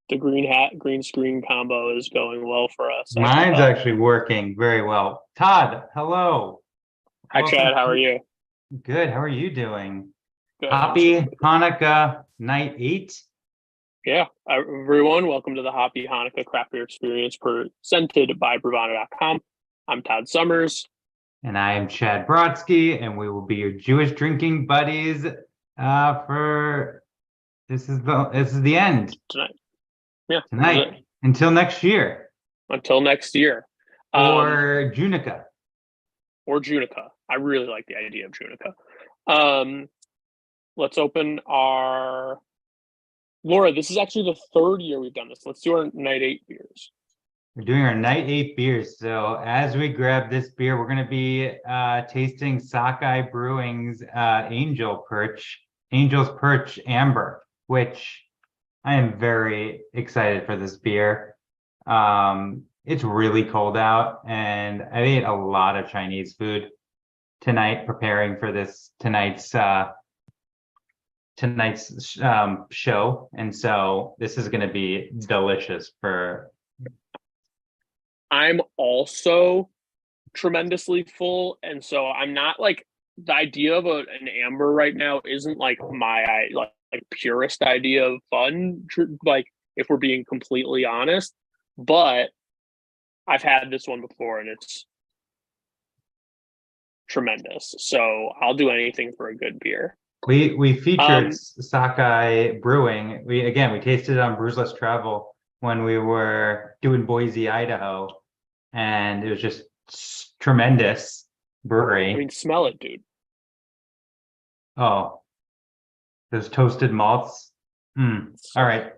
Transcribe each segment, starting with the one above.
The green screen combo is going well for us. I can Mine's tell. actually working very well. Todd, hello. Hi, Welcome. Chad. How are you? Good. How are you doing? Good. I'm so Happy good. Hanukkah night 8. Yeah, everyone, welcome to the Hoppy Hanukkah craft beer experience presented by Bruvana.com. I'm Todd Summers. And I am Chad Brodsky, and we will be your Jewish drinking buddies for this is the end Tonight. Yeah, this is tonight it. until next year Until next year. or Junica. Or Junica. I really like the idea of Junica. Let's open our. Laura, this is actually the third year we've done this. Let's do our night 8 beers. We're doing our night 8 beers. So as we grab this beer, we're going to be tasting Sockeye Brewing's Angel's Perch Amber, which I am very excited for this beer. It's really cold out, and I ate a lot of Chinese food tonight preparing for tonight's show, and so this is going to be delicious for. I'm also tremendously full, and so I'm not like the idea of an amber right now isn't like my like purest idea of fun, like if we're being completely honest, but I've had this one before and it's tremendous, so I'll do anything for a good beer. We featured Sockeye Brewing. We tasted it on Brews Travel when we were doing Boise, Idaho, and it was just tremendous brewery. I mean, smell it, dude. Oh, those toasted malts. All right.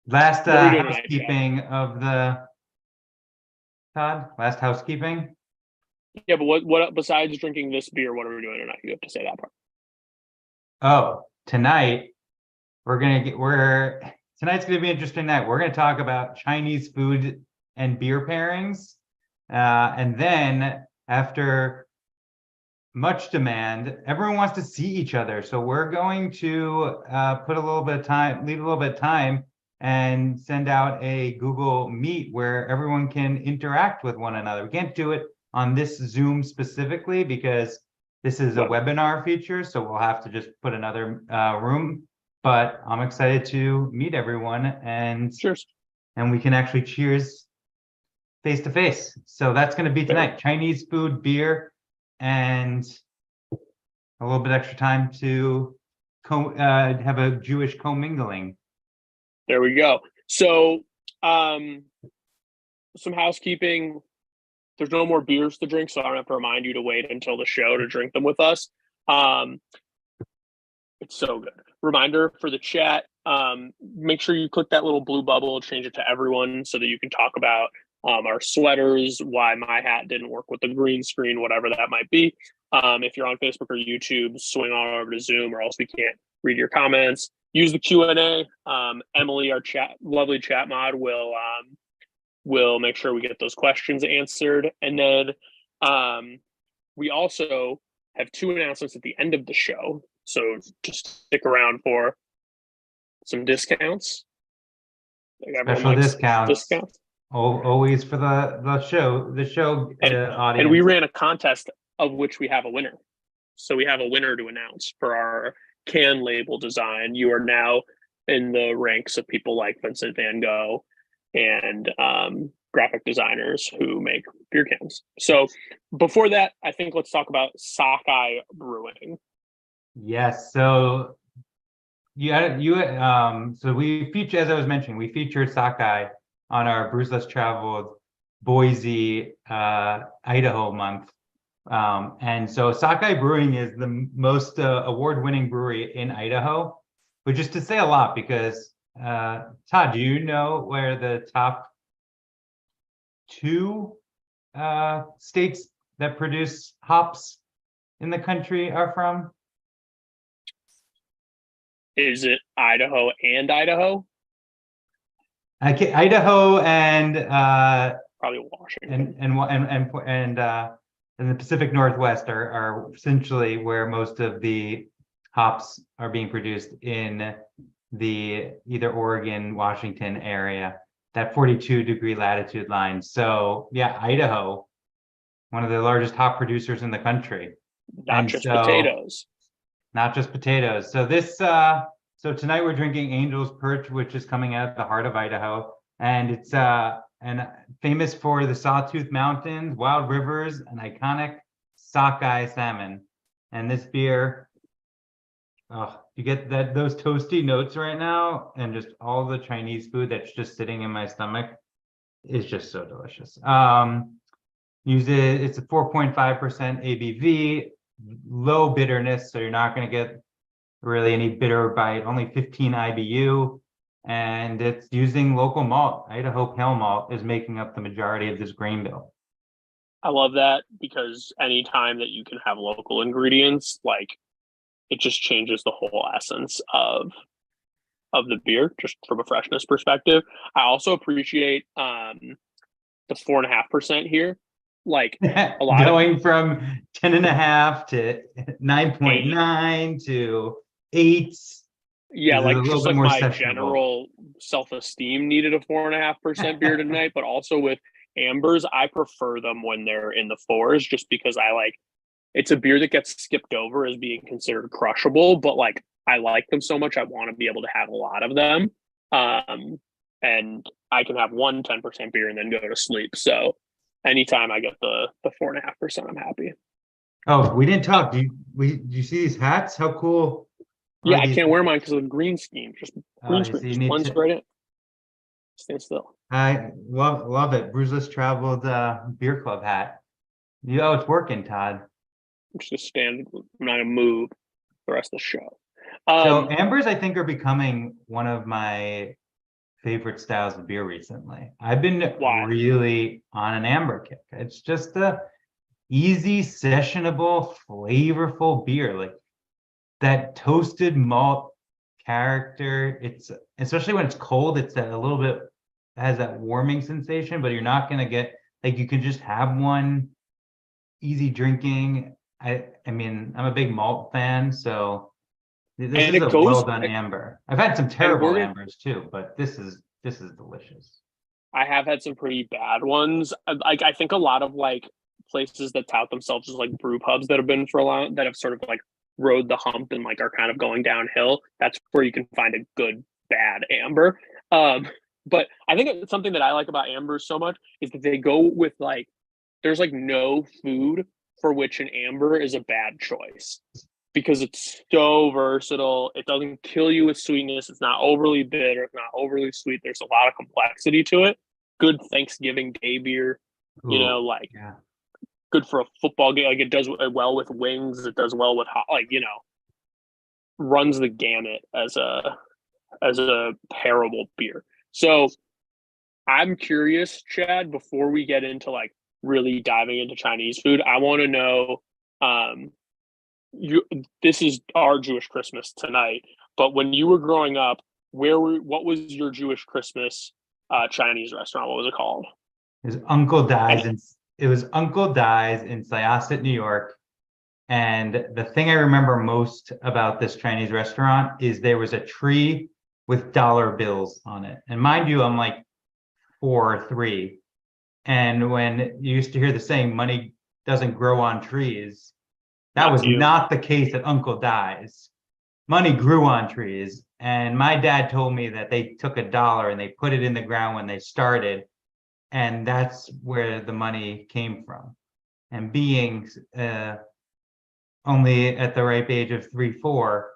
Last housekeeping of the Todd. Last housekeeping. Yeah, but what besides drinking this beer, what are we doing tonight? You have to say that part. Oh, tonight's gonna be an interesting night. We're gonna talk about Chinese food and beer pairings, and then after much demand, everyone wants to see each other. So we're going to leave a little bit of time, and send out a Google Meet where everyone can interact with one another. We can't do it on this Zoom specifically because this is a webinar feature, so we'll have to just put another room. But I'm excited to meet everyone, and cheers. And we can actually cheers face to face. So that's going to be tonight: Chinese food, beer, and a little bit extra time to have a Jewish commingling. There we go. So, some housekeeping. There's no more beers to drink, so I don't have to remind you to wait until the show to drink them with us. It's so good. Reminder for the chat, make sure you click that little blue bubble, change it to everyone so that you can talk about our sweaters, why my hat didn't work with the green screen, whatever that might be. If you're on Facebook or YouTube, swing on over to Zoom, or else we can't read your comments. Use the Q&A. Emily, our lovely chat mod, will make sure we get those questions answered. And then we also have 2 announcements at the end of the show. So just stick around for some discounts. Special discounts. Always for the show audience. And we ran a contest of which we have a winner. So we have a winner to announce for our can label design. You are now in the ranks of people like Vincent Van Gogh and graphic designers who make beer cans. So before that, I think let's talk about Sockeye Brewing. Yes. So so we feature, as I was mentioning, we featured Sockeye on our Brews Less Traveled Boise, Idaho month. And so Sockeye Brewing is the most award-winning brewery in Idaho, which is to say a lot because Todd, do you know where the top 2 states that produce hops in the country are from? Is it Idaho and Idaho? Idaho and probably Washington and the Pacific Northwest are essentially where most of the hops are being produced in the either Oregon, Washington area, that 42-degree latitude line. So yeah, Idaho, one of the largest hop producers in the country. Not And just so potatoes. not just potatoes. So so tonight we're drinking Angel's Perch, which is coming out of the heart of Idaho. And it's and famous for the Sawtooth Mountains, wild rivers, and iconic sockeye salmon. And this beer, oh, you get those toasty notes right now, and just all the Chinese food that's just sitting in my stomach is just so delicious. It's a 4.5% ABV, low bitterness, so you're not going to get really any bitter bite, only 15 IBU, and it's using local malt. Idaho Pale Malt is making up the majority of this grain bill. I love that, because anytime that you can have local ingredients, like, it just changes the whole essence of the beer, just from a freshness perspective. I also appreciate the 4.5% here. Like, a lot Going from 10.5 to 9.9 to 8. Yeah, A like, little just bit like more my sessionable. general self-esteem needed a 4.5% beer tonight, but also with ambers, I prefer them when they're in the fours, just because it's a beer that gets skipped over as being considered crushable, but like, I like them so much, I want to be able to have a lot of them. And I can have 10% beer and then go to sleep. So anytime I get the 4.5%, I'm happy. Oh, we didn't talk. Do you see these hats? How cool Yeah, are I these? can't wear mine because of the green scheme. Just green You screen, see, you just need blends to. right in. Stand still. I love it. Bruiseless Traveled Beer Club hat. It's working, Todd. I'm just gonna stand. I'm not gonna move the rest of the show. So ambers, I think, are becoming one of my favorite styles of beer recently. I've been Why? really on an amber kick. It's just a easy, sessionable, flavorful beer. Like that toasted malt character. It's especially when it's cold, it's a little bit has that warming sensation, but you're not gonna get like you can just have one easy drinking. I mean, I'm a big malt fan, so this And is it a goes. well done amber. I've had some And terrible ambers too, but this is delicious. I have had some pretty bad ones. Like, I think a lot of like places that tout themselves as like brew pubs that have been for a long, that have sort of like rode the hump and like are kind of going downhill. That's where you can find a good bad amber. But I think it's something that I like about ambers so much is that they go with like, there's like no food for which an amber is a bad choice, because it's so versatile. It doesn't kill you with sweetness. It's not overly bitter. It's not overly sweet. There's a lot of complexity to it. Good Thanksgiving Day beer, Ooh, like, yeah. good for a football game. Like, it does well with wings. It does well with hot, runs the gamut as a pairable beer. So I'm curious, Chad, before we get into like really diving into Chinese food, I want to know, this is our Jewish Christmas tonight, but when you were growing up, what was your Jewish Christmas Chinese restaurant? What was it called? It was Uncle Dai's in Syosset, New York. And the thing I remember most about this Chinese restaurant is there was a tree with dollar bills on it. And mind you, I'm like 4 or 3. And when you used to hear the saying, money doesn't grow on trees, that That's was you. not the case at Uncle Dai's. Money grew on trees. And my dad told me that they took $1 and they put it in the ground when they started. And that's where the money came from. And being only at the ripe age of 3, 4,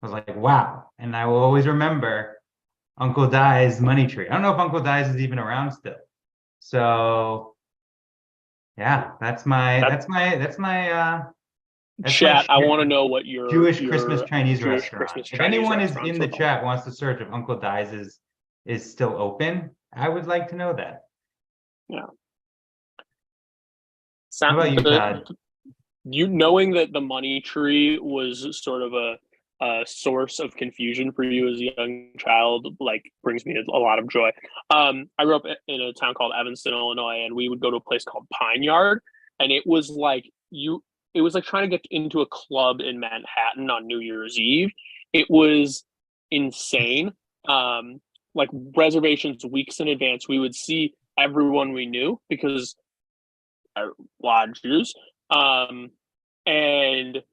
I was like, wow. And I will always remember Uncle Dai's money tree. I don't know if Uncle Dai's is even around still. So yeah, that's my Chat, I want to know what your Jewish Christmas Chinese Jewish restaurant. Christmas If Chinese anyone is in restaurants the are called. chat wants to search if Uncle Dai's is still open, I would like to know that. Yeah. How about you, Todd? You knowing that the money tree was sort of a source of confusion for you as a young child, like, brings me a lot of joy. I grew up in a town called Evanston, Illinois, and we would go to a place called Pine Yard, and it was like trying to get into a club in Manhattan on New Year's Eve. It was insane. Like reservations weeks in advance. We would see everyone we knew because a lot of Jews. And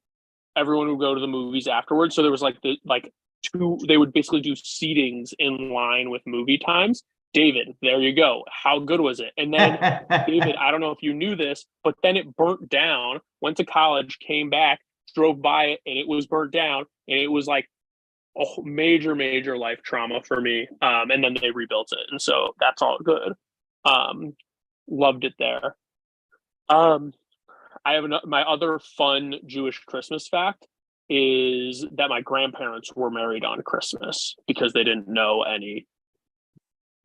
everyone would go to the movies afterwards. So there was like they would basically do seatings in line with movie times. David, there you go. How good was it? And then David, I don't know if you knew this, but then it burnt down, went to college, came back, drove by it, and it was burnt down. And it was like a major, major life trauma for me. And then they rebuilt it. And so that's all good. Loved it there. I have my other fun Jewish Christmas fact is that my grandparents were married on Christmas because they didn't know any.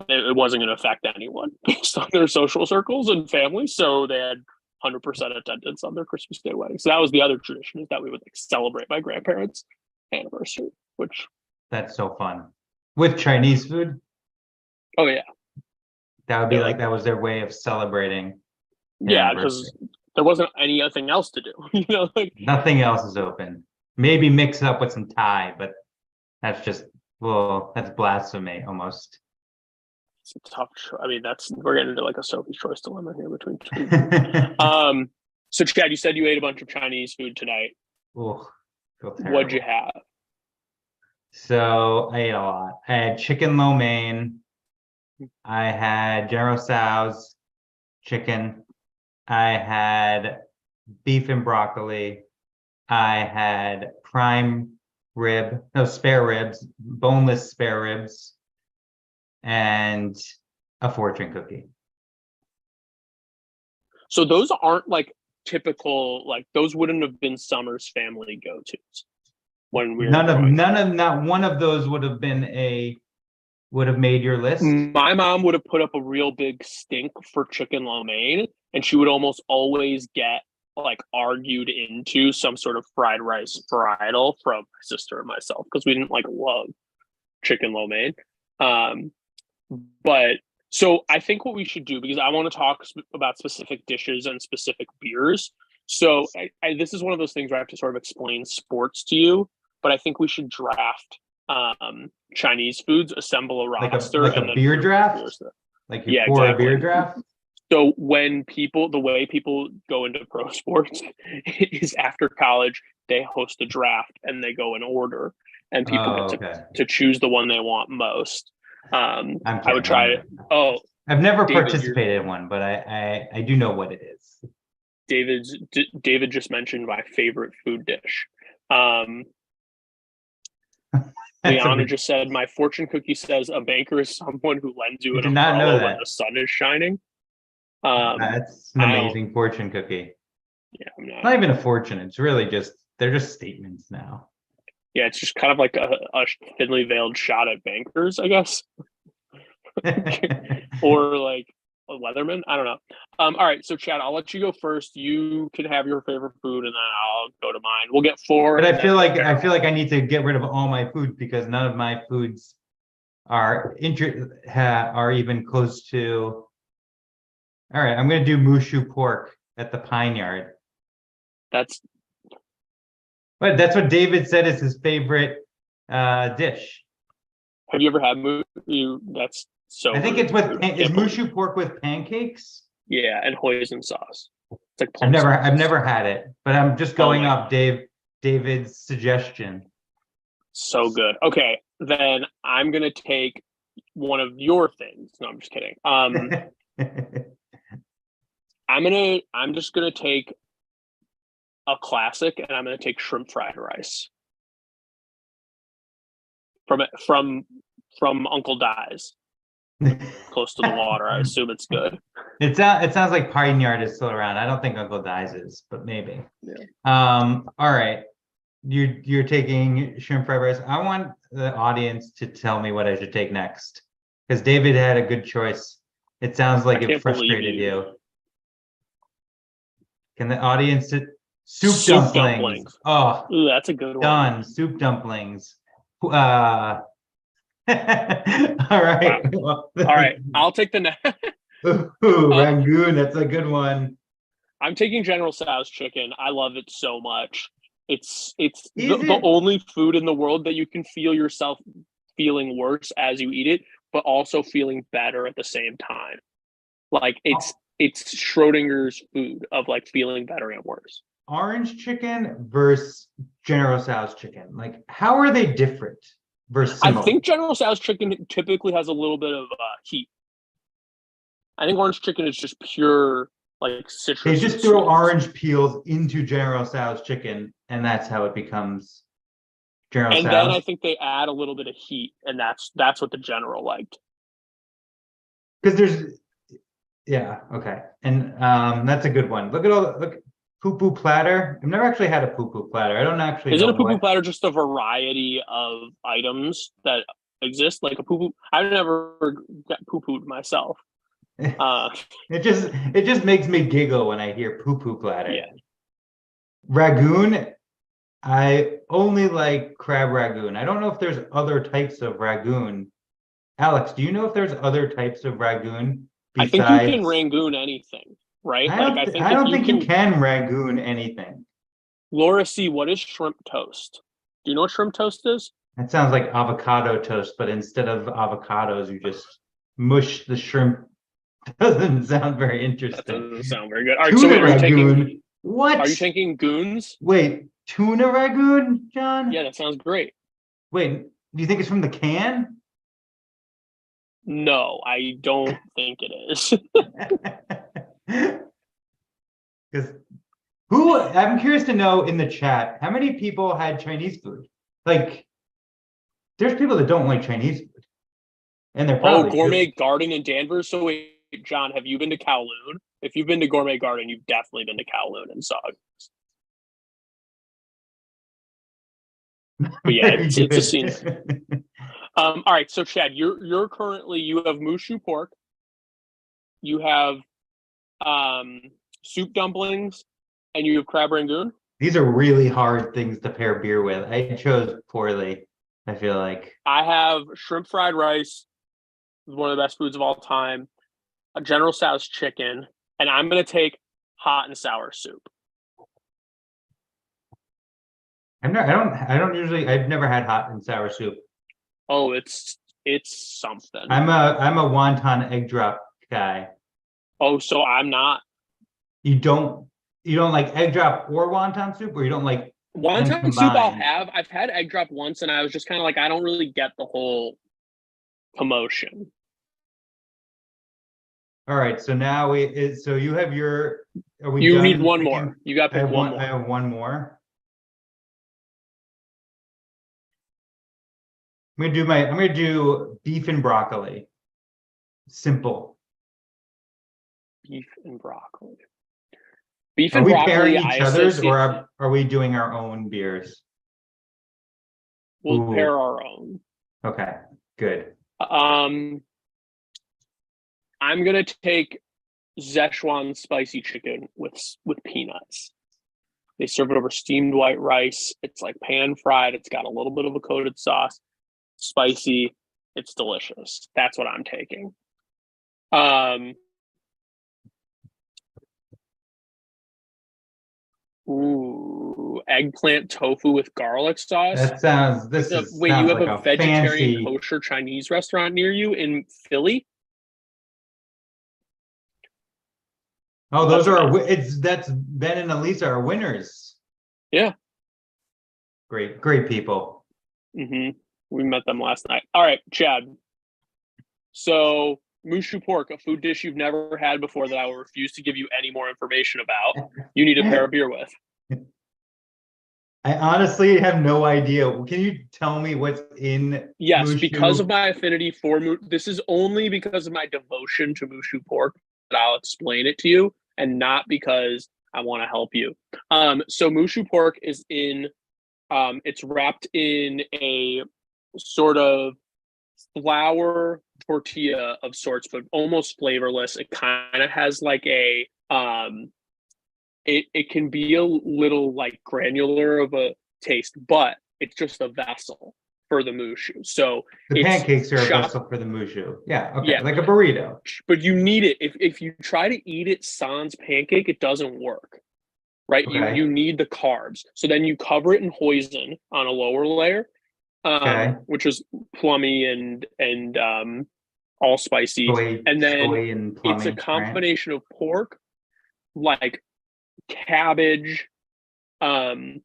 It wasn't going to affect anyone based on their social circles and family, so they had 100% attendance on their Christmas Day wedding. So that was the other tradition, is that we would like celebrate my grandparents' anniversary. Which that's so fun with Chinese food. Oh yeah, that would be like that was their way of celebrating. Yeah, because there wasn't anything else to do. You know, like nothing else is open. Maybe mix it up with some Thai, but that's just that's blasphemy almost. It's a tough. I mean, we're getting into like a Sophie's Choice dilemma here between two. So Chad, you said you ate a bunch of Chinese food tonight. Oh, what'd you have? So I ate a lot. I had chicken lo mein. I had General Tso's chicken. I had beef and broccoli. I had spare ribs, boneless spare ribs, and a fortune cookie. So those aren't like typical, like those wouldn't have been Summer's family go-tos when we were not one of those would have made your list. My mom would have put up a real big stink for chicken lo mein, and she would almost always get like argued into some sort of fried rice varietal from my sister and myself because we didn't like love chicken lo mein. But so I think what we should do, because I want to talk about specific dishes and specific beers. So this is one of those things where I have to sort of explain sports to you, but I think we should draft Chinese foods, assemble a roster, like a beer draft. Like you pour exactly. A beer draft. So when the way people go into pro sports is after college, they host a draft and they go in order, and people get to choose the one they want most. I would try it. Oh, I've never participated in one, but I do know what it is. David just mentioned my favorite food dish. Liana just said my fortune cookie says a banker is someone who lends you an umbrella when the sun is shining. That's an amazing fortune cookie. Yeah, not even a fortune. It's really they're just statements now. Yeah, it's just kind of like a thinly veiled shot at bankers, I guess. Or like a Leatherman. I don't know. All right, so Chad, I'll let you go first. You can have your favorite food, and then I'll go to mine. We'll get four. But I feel like I need to get rid of all my food because none of my foods are even close to. All right, I'm going to do mushu pork at the Pine Yard. That's what David said is his favorite dish. Have you ever had mushu? That's so. I think it's is mushu pork with pancakes? Yeah, and hoisin sauce. It's like I've never had it, but I'm just going off David's suggestion. So good. Okay, then I'm gonna take one of your things. No, I'm just kidding. I'm just gonna take a classic, and I'm gonna take shrimp fried rice from Uncle Dai's. Close to the water. I assume it's good. It sounds like Pine Yard is still around. I don't think Uncle Dai's is, but maybe. Yeah. All right. You're taking shrimp fried rice. I want the audience to tell me what I should take next, because David had a good choice. It sounds like it frustrated you. Can the audience soup dumplings? Oh, ooh, that's a good one. Done. Soup dumplings. All right. Wow. All right. I'll take the next. Rangoon. That's a good one. I'm taking General Tso's chicken. I love it so much. It's Is the it? only food in the world that you can feel yourself feeling worse as you eat it, but also feeling better at the same time. Like it's Schrodinger's food of like feeling better and worse. Orange chicken versus General Tso's chicken. Like, how are they different versus I similar? think General Tso's chicken typically has a little bit of heat. I think orange chicken is just pure like They citrus just and throw sweetness. orange peels into General Tso's chicken, and that's how it becomes General And then I Tso's. think they add a little bit of heat, and that's what the general liked. Because there's, yeah, okay, and that's a good one. Look at look, poo poo platter. I've never actually had a poo poo platter. I don't actually Isn't know a poo poo what. platter just a variety of items that exist? Like a poo poo, I've never got poo pooed myself. Uh, It just makes me giggle when I hear poo poo platter. yeah. Ragoon, I only like crab ragoon. I don't know if there's other types of ragoon. Alex, do you know if there's other types of ragoon I think you can besides? Rangoon anything, right? I Like don't. I think I if don't you think you can, can ragoon anything. Laura C, what is shrimp toast? Do you know what shrimp toast is? That sounds like avocado toast, but instead of avocados, you just mush the shrimp. Doesn't sound very That interesting. doesn't sound very good. All right, so Tuna wait, ragoon. are What? you taking goons? Wait, tuna ragoon, John? Yeah, that sounds great. Wait, do you think it's from the can? No, I don't think it is. Because who? I'm curious to know in the chat how many people had Chinese food. Like, there's people that don't like Chinese food, and they're Oh, probably Gourmet good. Garden in Danvers. So wait, John, have you been to Kowloon? If you've been to Gourmet Garden, you've definitely been to Kowloon and Sog. But yeah, Very it's a scene. good. All right, so Chad, you're currently you have mushu pork, you have soup dumplings, and you have crab rangoon. These are really hard things to pair beer with. I chose poorly, I feel like. I have shrimp fried rice, one of the best foods of all time, a General Tso's chicken, and I'm gonna take hot and sour soup. I don't usually, I've never had hot and sour soup. Oh, it's something. I'm a wonton egg drop guy. Oh, so I'm not. You don't you don't like egg drop or wonton soup, or you don't like them Wonton soup I'll combined? have. I've had egg drop once, and I was just kind of like, I don't really get the whole commotion. All right, so now so you have your, are we You need done one picking? more. You got to pick one I more. have one more. I'm gonna do beef and broccoli. Simple. Beef and broccoli. Beef Are and we broccoli, pairing I each other's, or associate. are we doing our own beers? We'll pair Ooh, our own. okay, good. Um, I'm gonna take Szechuan spicy chicken with peanuts. They serve it over steamed white rice. It's like pan fried. It's got a little bit of a coated sauce, spicy. It's delicious. That's what I'm taking. Um, ooh, eggplant tofu with garlic sauce. Wait, you sounds have like a a vegetarian fancy. kosher Chinese restaurant near you in Philly? Oh, That's those are amazing. that's Ben and Elisa are winners. Yeah. Great people. Mm-hmm. We met them last night. All right, Chad. So mushu pork, a food dish you've never had before that I will refuse to give you any more information about. You need a pair of beer with. I honestly have no idea. Can you tell me what's in Yes, because of Mushu? my affinity for this is only because of my devotion to mushu pork that I'll explain it to you, and not because I want to help you. So mushu pork is in, it's wrapped in a sort of flour tortilla of sorts, but almost flavorless. It kind of has like it can be a little like granular of a taste, but it's just a vessel for the mushu. So The it's pancakes are a chopped. vessel for the Mushu. Yeah, okay, Yeah, like a burrito. but you need it. If you try to eat it sans pancake, it doesn't work. right? You Okay. need the carbs. So then you cover it in hoisin on a lower layer, Okay. which is plummy and all spicy. And then Soy and it's a plumbing, right? combination of pork, like cabbage, um,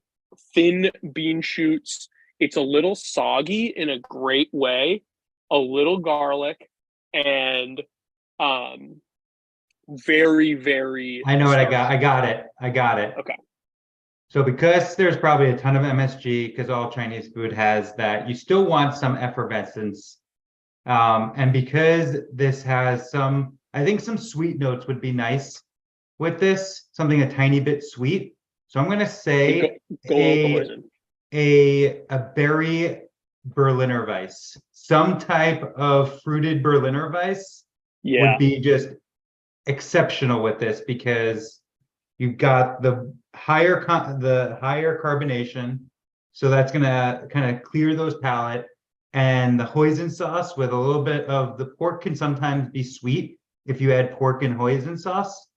thin bean shoots. It's a little soggy in a great way, a little garlic, and um, very, very I know what I got. starchy. I got it. I got it. Okay. So because there's probably a ton of MSG, because all Chinese food has that, you still want some effervescence. And because this has some, I think some sweet notes would be nice with this, something a tiny bit sweet. So I'm gonna Okay, say go with the a hoisin. a berry Berliner Weiss, some type of fruited Berliner Weiss would Yeah. be just exceptional with this because you've got the higher carbonation, so that's gonna kind of clear those palate. And the hoisin sauce with a little bit of the pork can sometimes be sweet if you add pork and hoisin sauce.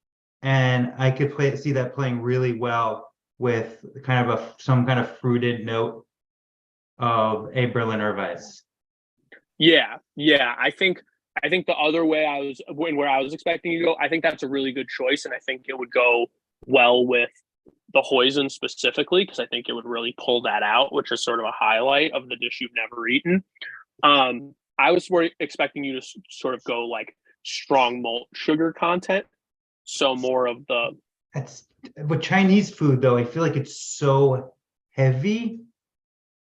And I could see that playing really well with kind of some kind of fruited note of a Berliner Weiss. Yeah, yeah. I think the other way where I was expecting you to go, I think that's a really good choice, and I think it would go well with the hoisin specifically because I think it would really pull that out, which is sort of a highlight of the dish you've never eaten. I was expecting you to sort of go like strong malt sugar content, so more of the That's with Chinese food though, I feel like it's so heavy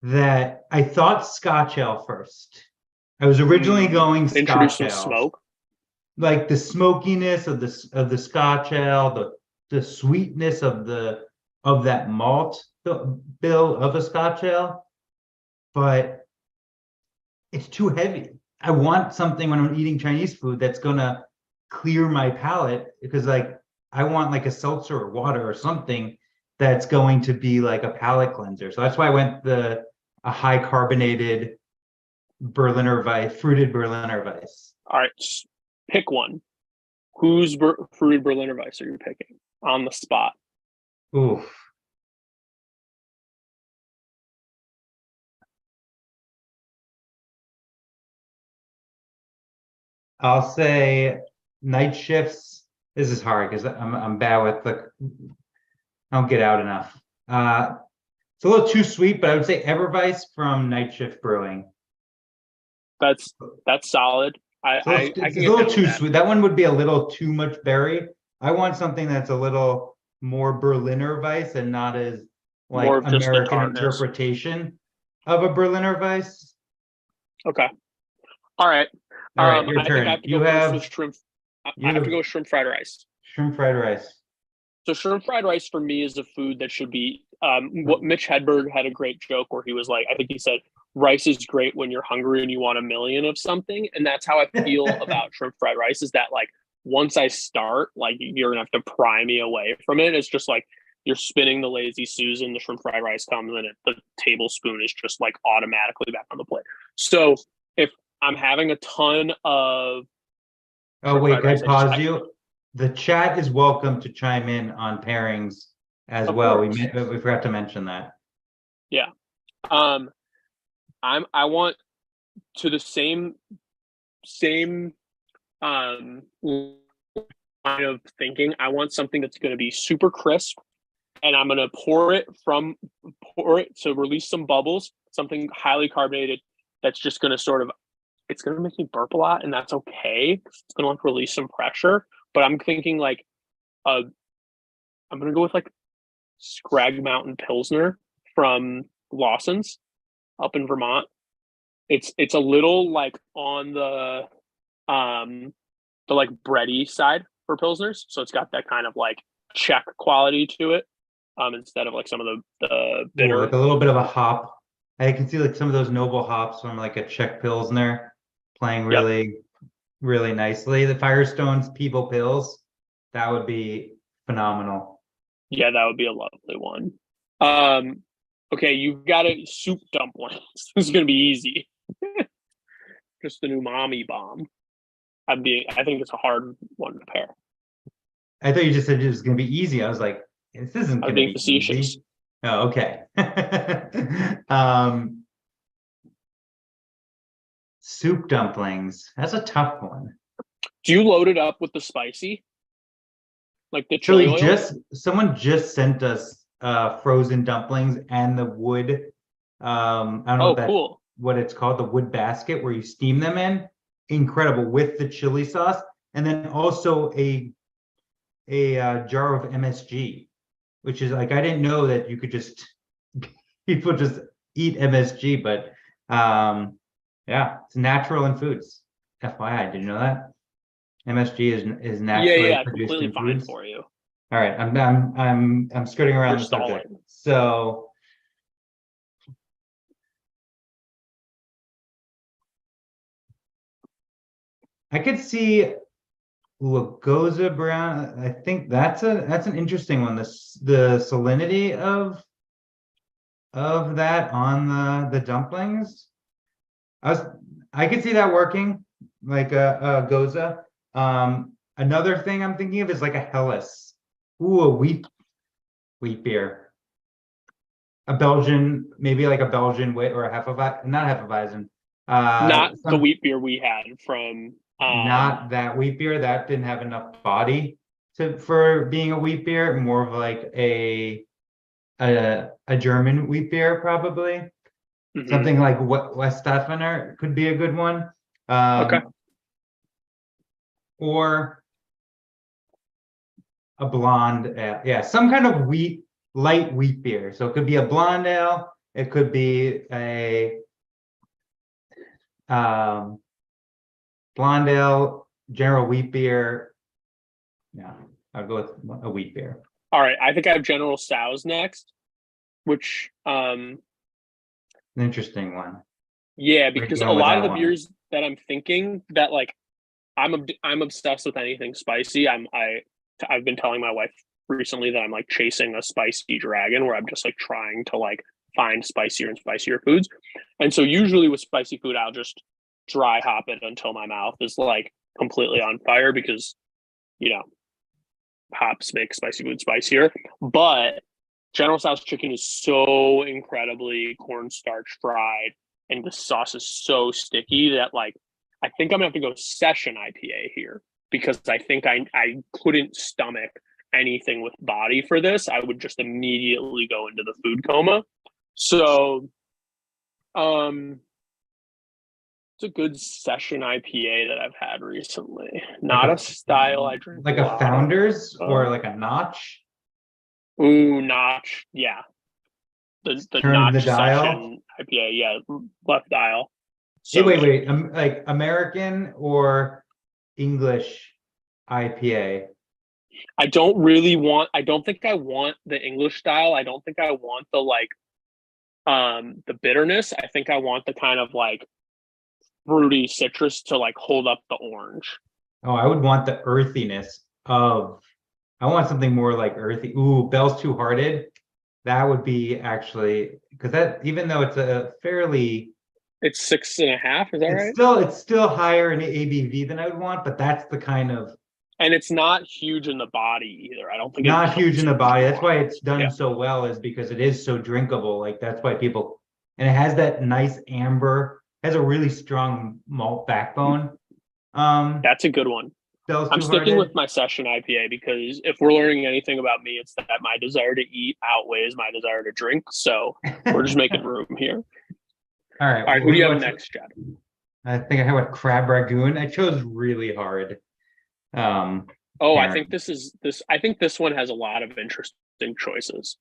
that I thought Scotch ale first. I was originally going introduce Scotch some ale, smoke. like the smokiness of the Scotch ale, the sweetness of that malt bill of a Scotch ale, but it's too heavy. I want something when I'm eating Chinese food that's gonna clear my palate because like I want like a seltzer or water or something that's going to be like a palate cleanser. So that's why I went a high carbonated Berliner Weiss, fruited Berliner Weiss. All right, pick one. Whose fruited Berliner Weiss are you picking on the spot? Ooh, I'll say night shifts. This is hard because I'm bad with I don't get out enough. It's a little too sweet, but I would say Everweiss from Night Shift Brewing. That's that's solid. I It's can a get little down with too that. sweet. That one would be a little too much berry. I want something that's a little more Berliner Weiss and not as More like of just the American tartness. interpretation of a Berliner Weiss. Okay. All right. All right, your I think I turn. have to go first with shrimp. I You have to go have with shrimp fried rice. shrimp fried rice. So shrimp fried rice for me is a food that should be. What Mitch Hedberg had a great joke where he was like, I think he said, rice is great when you're hungry and you want a million of something, and that's how I feel about shrimp fried rice. Is that like once I start, like you're gonna have to pry me away from it. It's just like you're spinning the lazy susan, the shrimp fried rice comes in it, the tablespoon is just like automatically back on the plate. So if I'm having a ton of Oh shrimp wait, fried can I rice, pause you? The chat is welcome to chime in on pairings as of well. course, We forgot to mention that. yeah. Um, I want to the same line of thinking. I want something that's going to be super crisp, and I'm going to pour it to release some bubbles. Something highly carbonated that's just going to sort of it's going to make me burp a lot, and that's okay. It's going to like release some pressure. But I'm thinking like I'm going to go with like Scrag Mountain Pilsner from Lawson's up in Vermont. It's a little like on the like bready side for pilsners, so it's got that kind of like Czech quality to it, instead of like some of the Ooh, like bitter. a little bit of a hop. I can see like some of those noble hops from like a Czech Pilsner playing Yep, really nicely. The Firestone's People Pills, that would be phenomenal. yeah, that would be a lovely one. Um, okay, you've got a soup dumplings. This is gonna be easy. Just the umami bomb. I think it's a hard one to pair. I thought you just said it was gonna be easy. I was like, This isn't I was going to being be facetious. easy. Oh, okay. Soup dumplings. That's a tough one. Do you load it up with the spicy, like the So chili oil? someone just sent us frozen dumplings and the wood. I don't know Oh, cool. what it's called, the wood basket where you steam them in. Incredible with the chili sauce, and then also a jar of MSG, which is like I didn't know that you could just people just eat MSG, but yeah, it's natural in foods. FYI, did you know that? MSG is Yeah, naturally yeah, produced completely in fine foods. for you. All right, I'm skirting You're around the subject. stalling. So I could see Lagoza brown. I think that's an interesting one. The salinity of that on the dumplings. I could see that working like a Goza. Another thing I'm thinking of is like a Helles. Ooh, a wheat beer. A Belgian, maybe like a Belgian wit or a Hefeweizen, not Hefeweizen. Not the Some wheat beer we had from not that wheat beer that didn't have enough body for being a wheat beer. More of like a German wheat beer, probably. mhm. Something like Westphanener could be a good one. Okay. Or a blonde ale. Yeah, some kind of light wheat beer. So it could be a blonde ale. It could be a um, blonde ale, general wheat beer. Yeah, I'll go with a wheat beer. All right. I think I have General Tso's next, which An interesting one. yeah, Where are you because a going with lot of that the one? beers that I'm thinking that like I'm obsessed with anything spicy. I've been telling my wife recently that I'm like chasing a spicy dragon where I'm just like trying to like find spicier and spicier foods. And so usually with spicy food, I'll just dry hop it until my mouth is like completely on fire because, you know, hops make spicy food spicier. But General Tso's chicken is so incredibly cornstarch fried, and the sauce is so sticky that like I think I'm gonna have to go session IPA here because I think I couldn't stomach anything with body for this. I would just immediately go into the food coma. So um it's a good session IPA that I've had recently. Like Not a style I drink a a lot of. Founders or like a Notch? Ooh, Notch. Yeah. The Turn the Notch dial. session IPA. Yeah, left dial. Hey, So wait, good. wait. Like American or English IPA? I don't think I want the English style. I don't think I want the like the bitterness. I think I want the kind of like fruity citrus to like hold up the orange. Oh, I would want the earthiness of. I want something more like earthy. Ooh, Bell's Two Hearted. That would be actually because that even though it's a fairly, It's 6.5, is that right? it's still higher in ABV than I would want, but that's the kind of And it's not huge in the body either. I don't think it not huge becomes in the huge in body. the That's why body. it's done Yeah. so well, is because it is so drinkable. Like that's why people, and it has that nice amber, has a really strong malt backbone. Um, That's a good one. Bell's I'm Two sticking with Hearted. my session IPA because if we're learning anything about me, it's that my desire to eat outweighs my desire to drink. So we're just making room here. All right, All right, who do you have what's next, Chad? I think I have a crab ragoon. I chose really hard. Um, Oh, I think Pairing. this is this. I think this one has a lot of interesting choices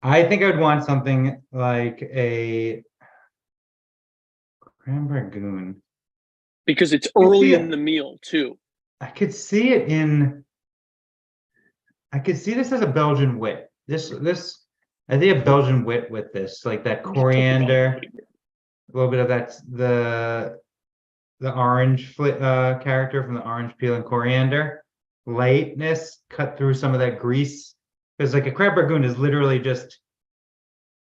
I think I would want something like a crab ragoon. because it's I could see early in it. the meal too. I could see it in. I could see this as a Belgian wit. I think a Belgian wit with this, like that I'm just take the Belgian coriander, wheat beer. a little bit of that the orange character from the orange peel and coriander, lightness cut through some of that grease. Because like a crab ragoon is literally just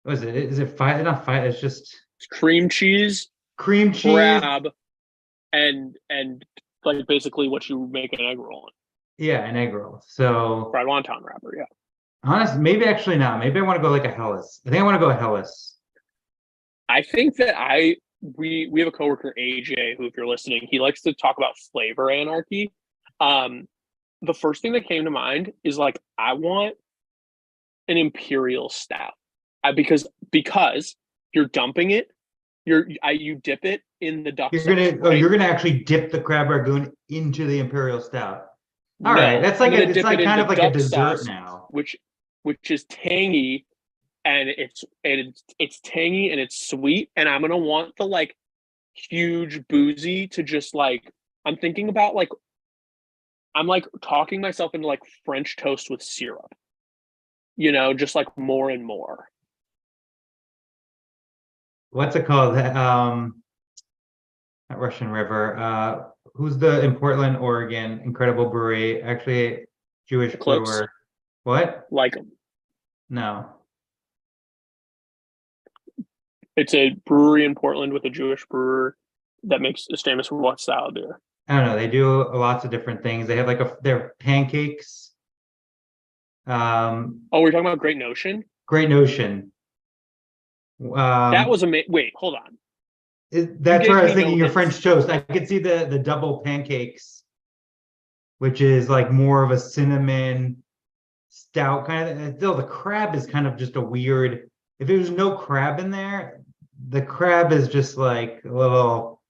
what is it? Is it five? Not five. It's just It's cream cheese, cream cheese. crab, and like basically what you make an egg roll Yeah, an egg roll. So Fried wonton wrapper, yeah. honest, maybe actually not. Maybe I want to go like a Hellas. I think I want to go a Hellas. I think that we have a coworker AJ who, if you're listening, he likes to talk about flavor anarchy. Um, the first thing that came to mind is like I want an imperial stout, because you're dumping it, you dip it in the duck sauce, right? You're gonna actually dip the crab rangoon into the imperial stout. All right, No, that's I'm like gonna it's dip it like kind into of like a duck dessert sauce, now. which is tangy, and it's tangy and it's sweet, and I'm gonna want the like huge boozy to just like I'm thinking about like I'm like talking myself into like French toast with syrup, just like more and more. What's it called? Not Russian River. Who's the in Portland, Oregon, incredible brewery? Actually, Jewish Eclipse, brewer. What? like them. No. It's a brewery in Portland with a Jewish brewer that makes is famous for what style beer? I don't know. They do lots of different things. They have like their pancakes. Um, Oh, we're talking about Great Notion. Great Notion. That Um, was Wait, hold on. You that's where gave I was me thinking no your hints. French toast. I could see the double pancakes, which is like more of a cinnamon stout kind of. And still, the crab is kind of just a weird. If there's no crab in there, the crab is just like a little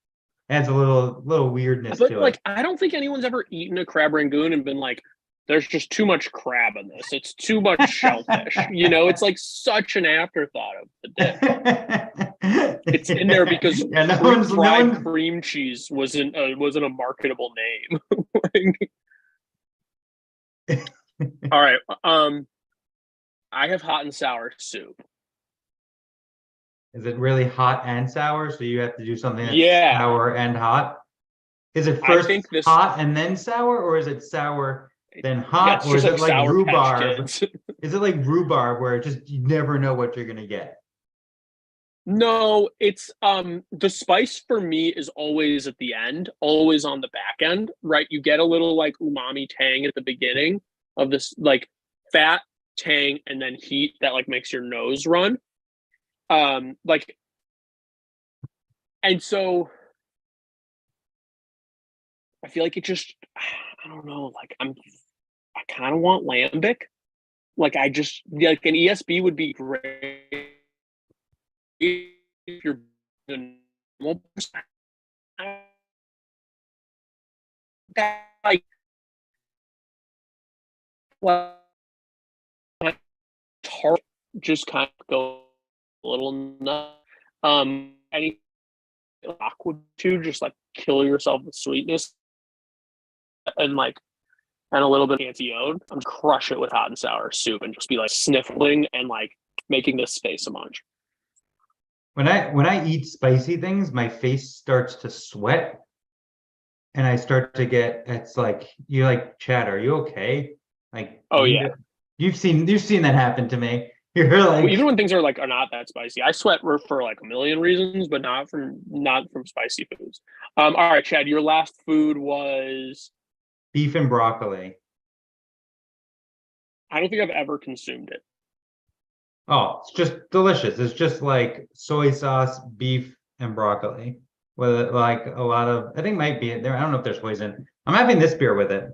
adds a little weirdness But to it. like, I don't think anyone's ever eaten a crab rangoon and been like, "There's just too much crab in this. It's too much shellfish." It's like such an afterthought of the dip. It's in there because Yeah, no fried one. cream cheese wasn't a marketable name. All right. I have hot and sour soup. Is it really hot and sour? So you have to do something that's Yeah, sour and hot? Is it I first think this. hot and then sour, or is it sour then Yeah, hot, it's or just is it like like Sour Patch rhubarb? Kids. Is it like rhubarb where it just you never know what you're gonna get? No, it's the spice for me is always at the end, always on the back end, right? You get a little like umami tang at the beginning of this like fat tang and then heat that like makes your nose run. Like and so I feel like it just I don't know, like I kind of want lambic. Like I just like an ESB would be great if you're like tart just kind of go a little nuts. Any aqua too, just like kill yourself with sweetness and like and a little bit of anti-ode. I'm just crush it with hot and sour soup and just be like sniffling and like making this face a munch. When I eat spicy things, my face starts to sweat and I start to get it's like you like Chad, are you okay? Like Oh yeah. you've seen that happen to me. You're Well, even like when things are not that spicy, I sweat for like a million reasons, but not from spicy foods. All right, Chad, your last food was beef and broccoli. I don't think I've ever consumed it. Oh, it's just delicious. It's just like soy sauce, beef, and broccoli with like a lot of, I think might be it there. I don't know if there's poison. I'm having this beer with it.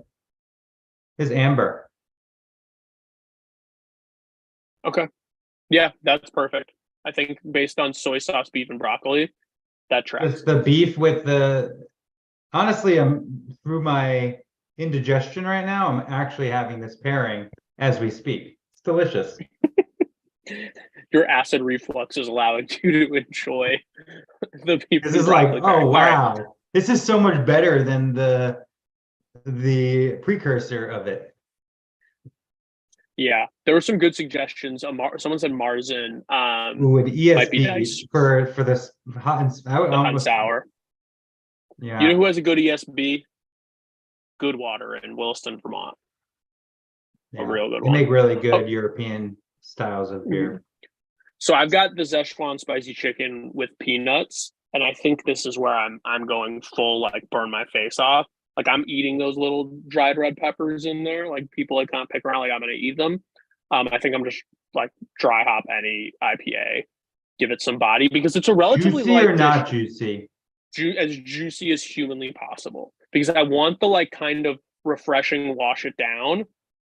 It's amber. Okay. Yeah, that's perfect. I think based on soy sauce, beef, and broccoli, that Just tracks. the beef with honestly, I'm through my indigestion right now. I'm actually having this pairing as we speak. It's delicious. Your acid reflux is allowing you to enjoy the beef This and is like, broccoli oh pairing. All right. wow. This is so much better than the precursor of it. Yeah, there were some good suggestions. Someone said Marzen Ooh, an might be ESB nice. for this hot and The hot and sour. You know yeah. who has a good ESB? Goodwater in Williston, Vermont. A Yeah, real good they one. make really Oh, good European styles of mhm. beer. So I've got the Szechuan spicy chicken with peanuts, and I think this is where I'm going full like burn my face off. Like I'm eating those little dried red peppers in there. Like people like kind of pick around like I'm gonna eat them. I think I'm just like dry hop any IPA, give it some body because it's a relatively Juicy or light dish, not juicy? as juicy as humanly possible. Because I want the like kind of refreshing wash it down,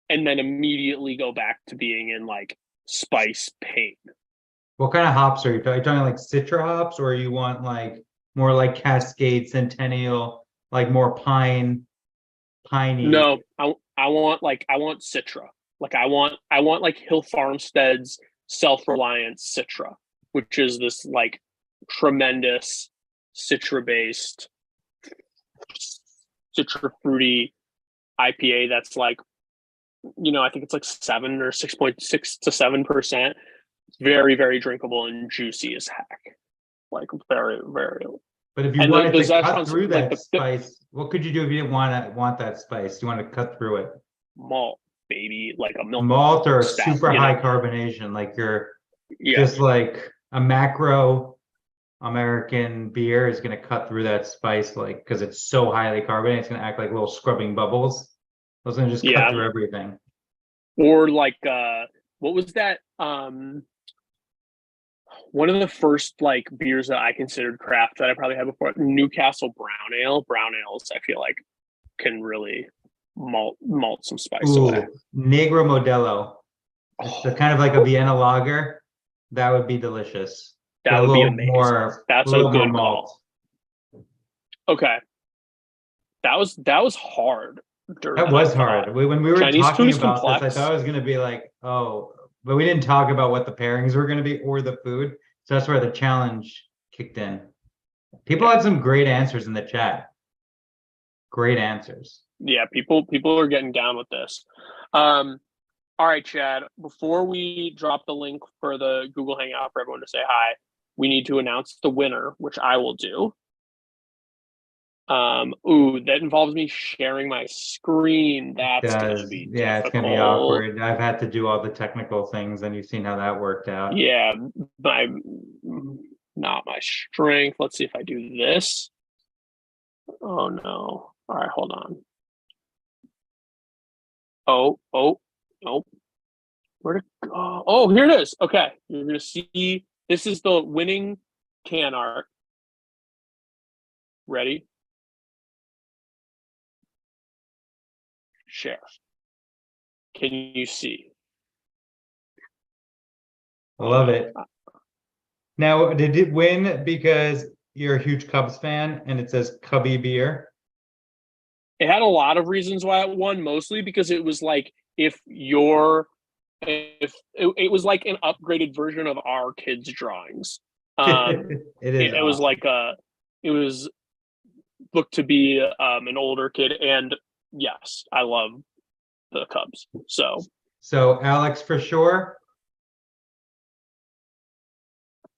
and then immediately go back to being in like spice pain. What kind of hops are you talking? Are you talking like Citra hops, or you want like more like Cascade, Centennial, like more piney? No, I want Citra. Like I want like Hill Farmstead's Self Reliant Citra, which is this like tremendous Citra based Citra fruity IPA that's like, I think it's like 7 or 6.6 to 7%. Very, very drinkable and juicy as heck. Like very, very. But if you And wanted the to zest cut on through like that spice, what could you do if you didn't want that spice? You want to cut through it? malt, baby, like a milk Malt or stout, super high carbonation, like you're Yeah. just like a macro American beer is going to cut through that spice, like because it's so highly carbonated, it's going to act like little scrubbing bubbles. It's going to just cut Yeah. through everything. Or like what was that? One of the first like beers that I considered craft that I probably had before, Newcastle Brown Ale. Brown ales, I feel like can really malt some spice away. Ooh, Negro Modelo. It's the kind of like a Vienna lager. That would be delicious. That Get would be amazing. a That's a little more good malt. call. Okay. That was hard. That was hard. When we were Chinese food talking is about this, I complex. thought it was going to be like, oh, but we didn't talk about what the pairings were going to be or the food. So that's where the challenge kicked in. People Yeah. had some great answers in the chat. Great answers. Yeah, people are getting down with this. All right, Chad, before we drop the link for the Google Hangout for everyone to say hi, we need to announce the winner, which I will do. That involves me sharing my screen. That's gonna be Yeah, it's gonna be difficult. awkward. I've had to do all the technical things, and you've seen how that worked out. Yeah, my not my strength. Let's see if I do this. Oh no. All right, hold on. Oh, nope. Where to go? Oh, here it is. Okay. You're gonna see this is the winning can art. Ready? Share. Can you see? I love it. Now, did it win because you're a huge Cubs fan and it says Cubby beer? It had a lot of reasons why it won, mostly because it was like if it was like an upgraded version of our kids' drawings. It was awesome. like it was looked to be an older kid, and yes, I love the Cubs. So Alex for sure.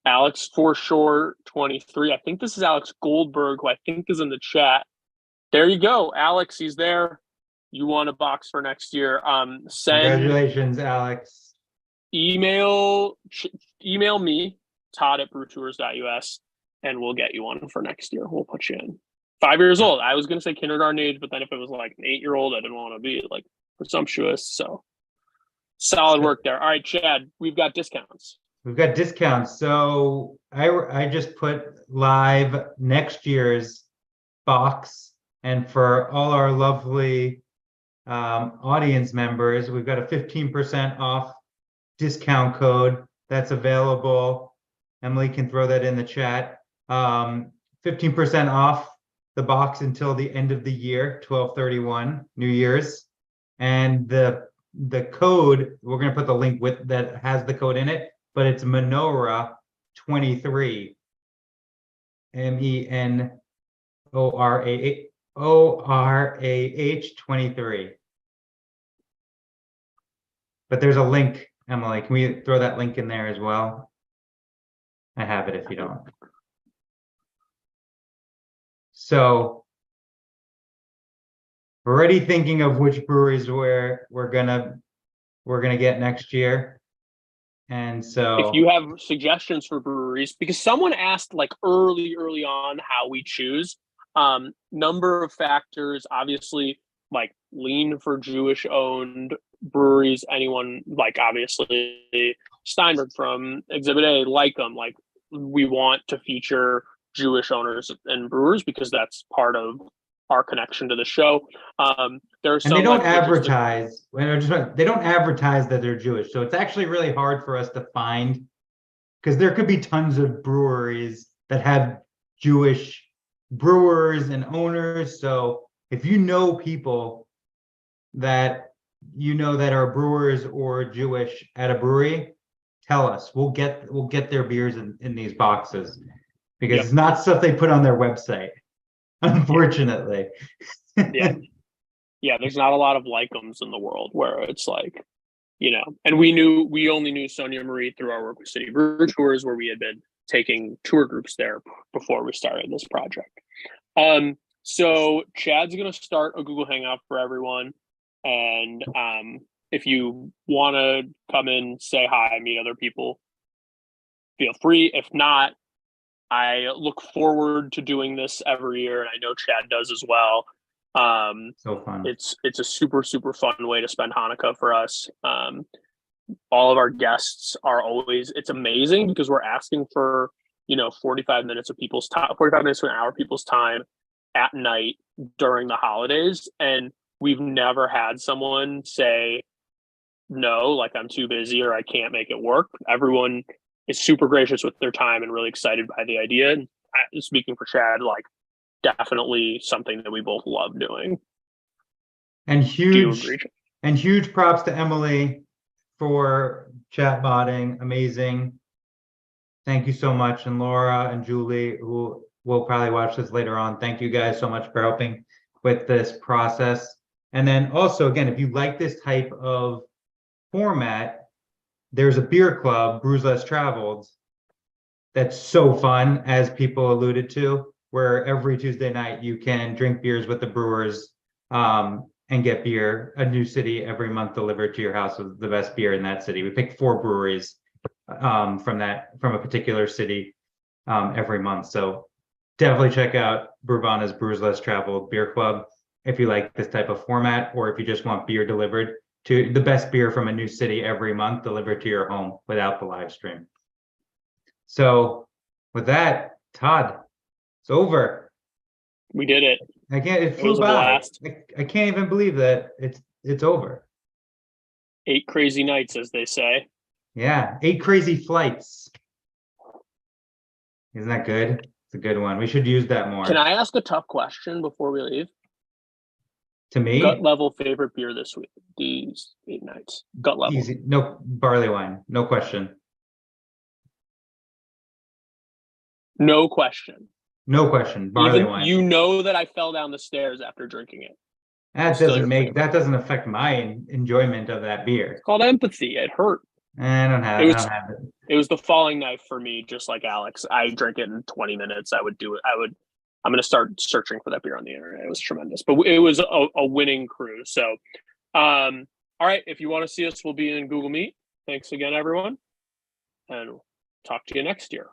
Alex for sure 23. I think this is Alex Goldberg, who I think is in the chat. There you go, Alex. He's there. You won a box for next year. Congratulations, Alex. Email me, todd@brewtours.us, and we'll get you one for next year. We'll put you in. 5 years old. I was gonna say kindergarten age, but then if it was like an 8-year-old, I didn't want to be like presumptuous. So solid work there. All right, Chad, we've got discounts. We've got discounts. So I just put live next year's box, and for all our lovely audience members, we've got a 15% off discount code that's available. Emily can throw that in the chat. 15% off the box until the end of the year, 12/31, New Year's. And the code, we're going to put the link with that has the code in it, but it's Menorah 23. MENORAH 23. But there's a link, Emily. Can we throw that link in there as well? I have it if you don't. So we're already thinking of which breweries we're gonna get next year. And so if you have suggestions for breweries, because someone asked like early on how we choose, Number of factors, obviously, like lean for Jewish owned breweries. Anyone like obviously Steinberg from Exhibit A, like them. Like we want to feature Jewish owners and brewers because that's part of our connection to the show. There are And they some don't like advertise. They don't advertise that they're Jewish, so it's actually really hard for us to find, because there could be tons of breweries that have Jewish brewers and owners. So if you know people that that are brewers or Jewish at a brewery, tell us. We'll get their beers in these boxes, because Yep. it's not stuff they put on their website, unfortunately. Yeah, there's not a lot of like-ems in the world where it's like, and we only knew Sonia Marie through our work with City Brew Tours, where we had been taking tour groups there before we started this project. So Chad's going to start a Google Hangout for everyone. And if you want to come in, say hi, meet other people, feel free. If not, I look forward to doing this every year, and I know Chad does as well. So fun. It's a super, super fun way to spend Hanukkah for us. All of our guests are always, it's amazing because we're asking for, 45 minutes of people's time, 45 minutes to an hour people's time at night during the holidays. And we've never had someone say, no, like I'm too busy or I can't make it work. Everyone is super gracious with their time and really excited by the idea. And speaking for Chad, like definitely something that we both love doing. And Do you agree? huge props to Emily for chatbotting. Amazing. Thank you so much. And Laura and Julie, who will probably watch this later on. Thank you guys so much for helping with this process. And then also, again, if you like this type of format, there's a beer club, Brews Less Traveled, that's so fun, as people alluded to, where every Tuesday night you can drink beers with the brewers, and get beer, a new city every month delivered to your house with the best beer in that city. We picked 4 breweries from a particular city every month. So definitely check out Brewvana's Brews Less Traveled Beer Club if you like this type of format, or if you just want beer delivered to the best beer from a new city every month delivered to your home without the live stream. So with that, Todd, it's over. We did it. It flew by. I can't even believe that it's over. 8 crazy nights, as they say. Yeah, 8 crazy flights. Isn't that good? It's a good one. We should use that more. Can I ask a tough question before we leave? To me? Gut level favorite beer this week, these 8 nights. Gut level. Easy. No, barley wine. No question. No question. No question. Barley wine. You know that I fell down the stairs after drinking it. That doesn't affect my enjoyment of that beer. It's called empathy. It hurt. I don't have it. It was the falling knife for me, just like Alex. I drink it in 20 minutes. I would do it. I'm going to start searching for that beer on the internet. It was tremendous, but it was a winning cruise. So, all right. If you want to see us, we'll be in Google Meet. Thanks again, everyone. And we'll talk to you next year.